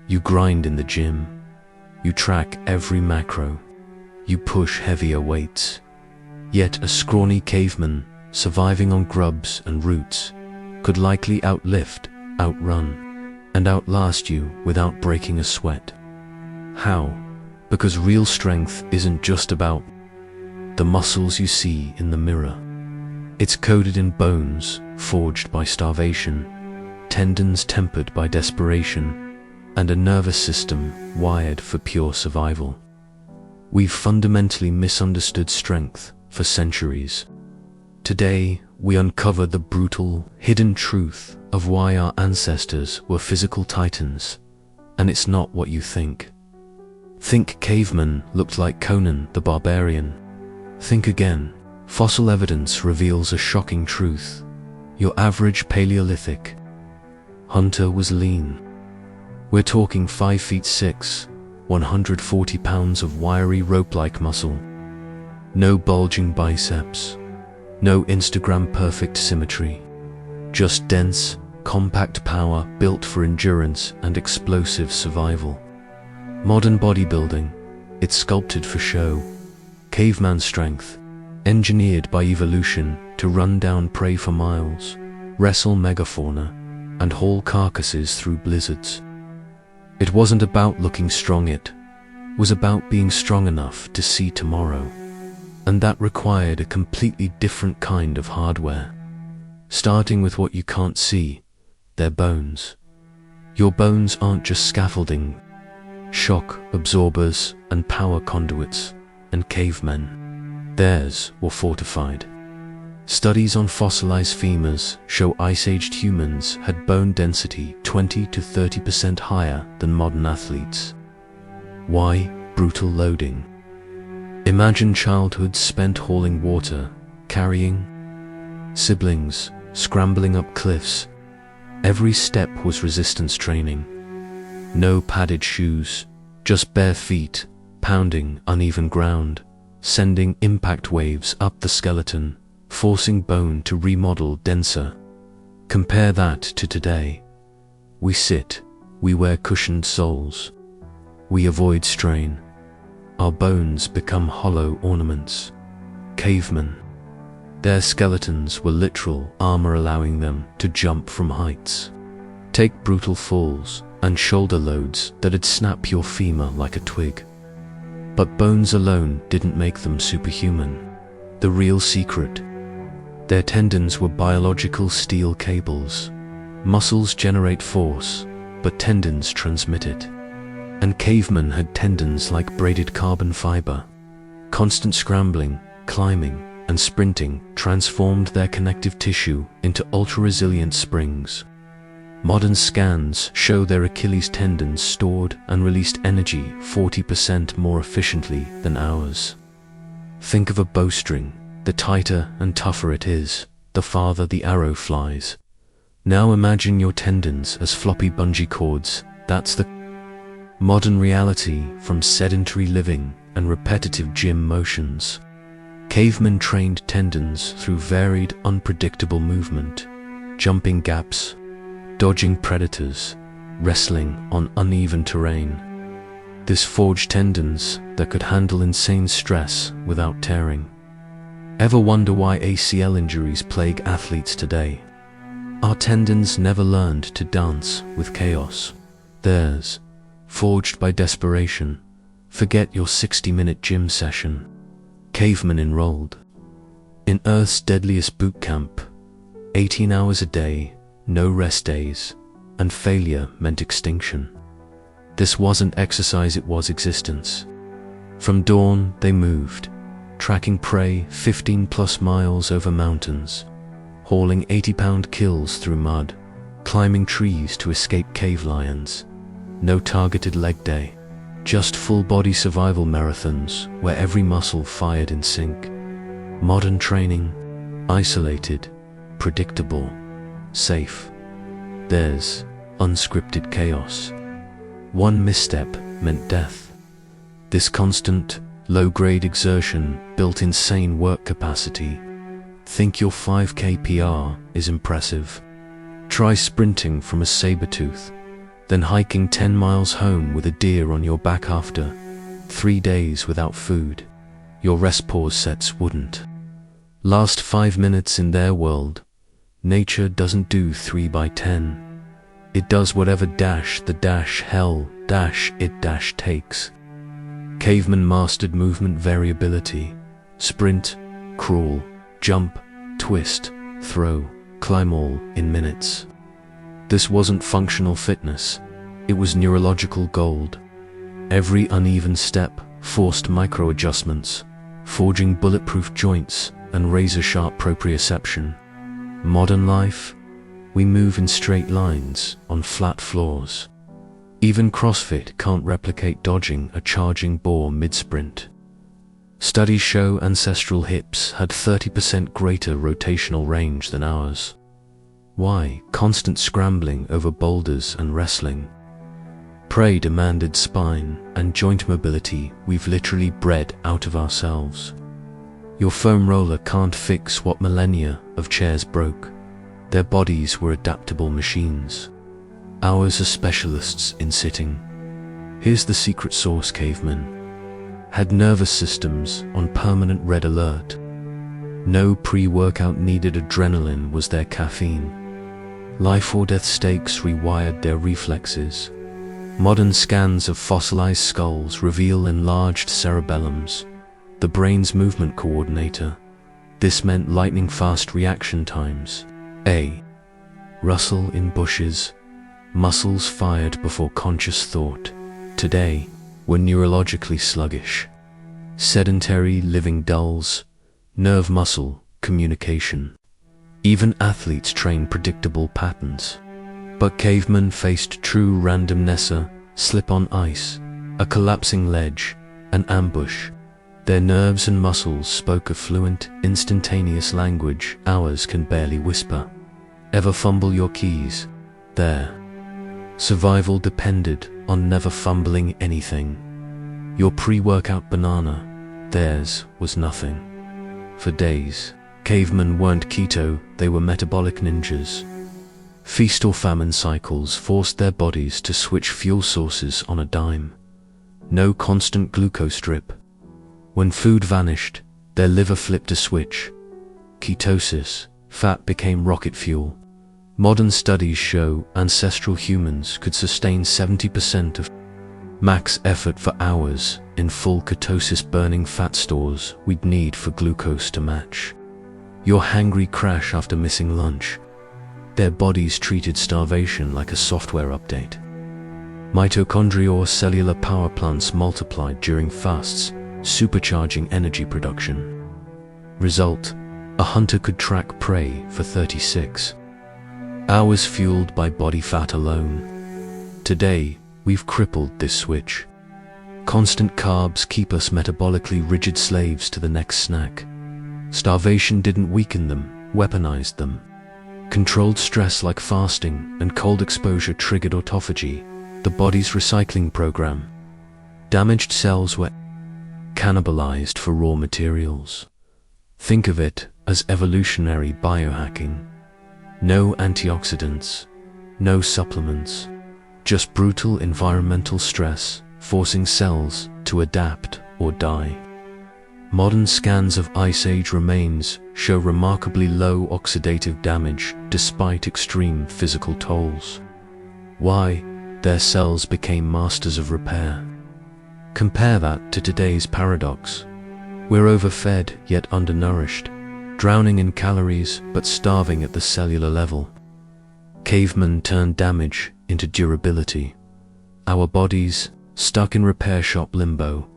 You grind in the gym. You track every macro. You push heavier weights. Yet a scrawny caveman, surviving on grubs and roots, could likely outlift, outrun, and outlast you without breaking a sweat. How? Because real strength isn't just about the muscles you see in the mirror. It's coded in bones forged by starvation, tendons tempered by desperation, and a nervous system wired for pure survival. We've fundamentally misunderstood strength for centuries. Today, we uncover the brutal, hidden truth of why our ancestors were physical titans, and it's not what you think. Think cavemen looked like Conan the Barbarian. Think again. Fossil evidence reveals a shocking truth. Your average Paleolithic hunter was lean. We're talking 5'6", 140 pounds of wiry rope-like muscle. No bulging biceps. No Instagram perfect symmetry. Just dense, compact power built for endurance and explosive survival. Modern bodybuilding, it's sculpted for show. Caveman strength, engineered by evolution to run down prey for miles, wrestle megafauna, and haul carcasses through blizzards. It wasn't about looking strong, it was about being strong enough to see tomorrow. And that required a completely different kind of hardware. Starting with what you can't see, their bones. Your bones aren't just scaffolding, shock absorbers and power conduits, and cavemen. Theirs were fortified. Studies on fossilized femurs show ice-aged humans had bone density 20 to 30% higher than modern athletes. Why? Brutal loading. Imagine childhood spent hauling water, carrying siblings, scrambling up cliffs. Every step was resistance training. No padded shoes, just bare feet, pounding uneven ground, sending impact waves up the skeleton, forcing bone to remodel denser. Compare that to today. We sit, we wear cushioned soles. We avoid strain. Our bones become hollow ornaments. Cavemen. Their skeletons were literal armor, allowing them to jump from heights. Take brutal falls and shoulder loads that'd snap your femur like a twig. But bones alone didn't make them superhuman. The real secret: their tendons were biological steel cables. Muscles generate force, but tendons transmit it. And cavemen had tendons like braided carbon fiber. Constant scrambling, climbing, and sprinting transformed their connective tissue into ultra-resilient springs. Modern scans show their Achilles tendons stored and released energy 40% more efficiently than ours. Think of a bowstring. The tighter and tougher it is, the farther the arrow flies. Now imagine your tendons as floppy bungee cords. That's the modern reality from sedentary living and repetitive gym motions. Cavemen trained tendons through varied, unpredictable movement, jumping gaps, dodging predators, wrestling on uneven terrain. This forged tendons that could handle insane stress without tearing. Ever wonder why ACL injuries plague athletes today? Our tendons never learned to dance with chaos. Theirs, forged by desperation. Forget your 60-minute gym session. Cavemen enrolled in Earth's deadliest boot camp. 18 hours a day, no rest days, and failure meant extinction. This wasn't exercise, it was existence. From dawn, they moved, tracking prey 15+ miles over mountains, hauling 80-pound kills through mud, climbing trees to escape cave lions. No targeted leg day, just full-body survival marathons where every muscle fired in sync. Modern training, isolated, predictable, safe. Theirs, unscripted chaos. One misstep meant death. This constant, low-grade exertion built insane work capacity. Think your 5K PR is impressive. Try sprinting from a saber-tooth. then hiking 10 miles home with a deer on your back after 3 days without food. Your rest pause sets wouldn't last 5 minutes in their world. Nature doesn't do 3 by 10. It does whatever it takes. Cavemen mastered movement variability. Sprint, crawl, jump, twist, throw, climb all in minutes. This wasn't functional fitness. It was neurological gold. Every uneven step forced micro-adjustments, forging bulletproof joints and razor-sharp proprioception. Modern life, we move in straight lines on flat floors. Even CrossFit can't replicate dodging a charging boar mid-sprint. Studies show ancestral hips had 30% greater rotational range than ours. Why? Constant scrambling over boulders and wrestling. Prey demanded spine and joint mobility we've literally bred out of ourselves. Your foam roller can't fix what millennia of chairs broke. Their bodies were adaptable machines. Ours are specialists in sitting. Here's the secret sauce: cavemen had nervous systems on permanent red alert. No pre-workout needed, adrenaline was their caffeine. Life or death stakes rewired their reflexes. Modern scans of fossilized skulls reveal enlarged cerebellums, the brain's movement coordinator. This meant lightning-fast reaction times. A rustle in bushes, muscles fired before conscious thought. Today, we're neurologically sluggish. Sedentary living dulls nerve muscle communication. Even athletes train predictable patterns. But cavemen faced true randomness: a slip on ice, a collapsing ledge, an ambush. Their nerves and muscles spoke a fluent, instantaneous language ours can barely whisper. Ever fumble your keys? Their survival depended on never fumbling anything. Your pre-workout banana, theirs was nothing. For days, cavemen weren't keto, they were metabolic ninjas. Feast or famine cycles forced their bodies to switch fuel sources on a dime. No constant glucose drip. When food vanished, their liver flipped a switch. Ketosis, fat became rocket fuel. Modern studies show ancestral humans could sustain 70% of max effort for hours in full ketosis, burning fat stores we'd need for glucose to match. Your hangry crash after missing lunch. Their bodies treated starvation like a software update. Mitochondria or cellular power plants multiplied during fasts, supercharging energy production. Result: a hunter could track prey for 36 hours fueled by body fat alone. Today, we've crippled this switch. Constant carbs keep us metabolically rigid slaves to the next snack. Starvation didn't weaken them, weaponized them. Controlled stress like fasting and cold exposure triggered autophagy, the body's recycling program. Damaged cells were cannibalized for raw materials. Think of it as evolutionary biohacking. No antioxidants, no supplements, just brutal environmental stress, forcing cells to adapt or die. Modern scans of Ice Age remains show remarkably low oxidative damage despite extreme physical tolls. Why? Their cells became masters of repair. Compare that to today's paradox. We're overfed yet undernourished, drowning in calories but starving at the cellular level. Cavemen turned damage into durability. Our bodies, stuck in repair shop limbo.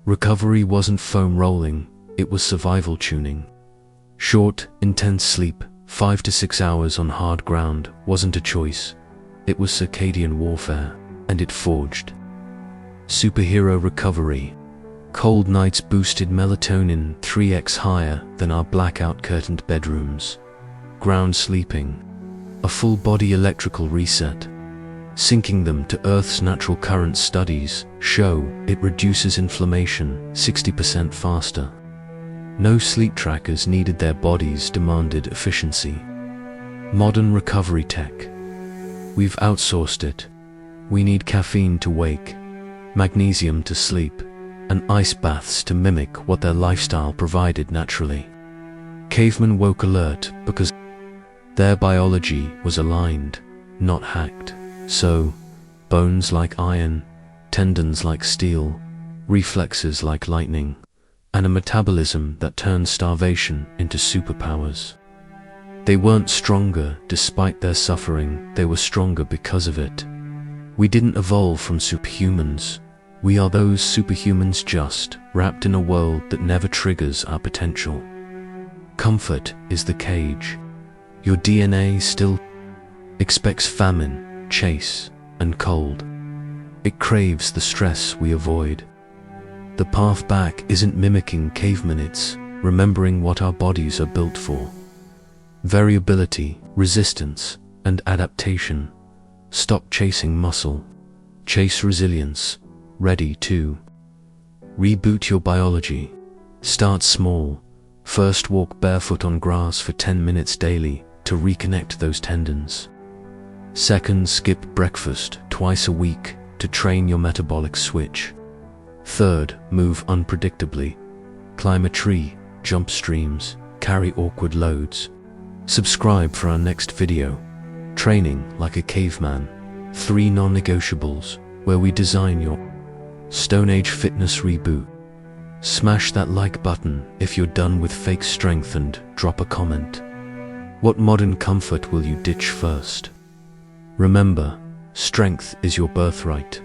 Recovery wasn't foam rolling, it was survival tuning. Short, intense sleep, 5 to 6 hours on hard ground, wasn't a choice. It was circadian warfare, and it forged superhero recovery. Cold nights boosted melatonin 3x higher than our blackout-curtained bedrooms. Ground sleeping, a full-body electrical reset. Syncing them to Earth's natural current. Studies show it reduces inflammation 60% faster. No sleep trackers needed, their bodies demanded efficiency. Modern recovery tech. We've outsourced it. We need caffeine to wake, magnesium to sleep, and ice baths to mimic what their lifestyle provided naturally. Cavemen woke alert because their biology was aligned, not hacked. So, bones like iron, tendons like steel, reflexes like lightning, and a metabolism that turned starvation into superpowers. They weren't stronger despite their suffering, they were stronger because of it. We didn't evolve from superhumans. We are those superhumans just wrapped in a world that never triggers our potential. Comfort is the cage. Your DNA still expects famine, chase, and cold. It craves the stress we avoid. The path back isn't mimicking cavemen, it's remembering what our bodies are built for. Variability, resistance, and adaptation. Stop chasing muscle. Chase resilience. Ready to reboot your biology. Start small. First walk barefoot on grass for 10 minutes daily to reconnect those tendons. Second, skip breakfast twice a week to train your metabolic switch. Third, move unpredictably. Climb a tree, jump streams, carry awkward loads. Subscribe for our next video. Training like a caveman. 3 non-negotiables where we design your Stone Age fitness reboot. Smash that like button if you're done with fake strength and drop a comment. What modern comfort will you ditch first? Remember, strength is your birthright.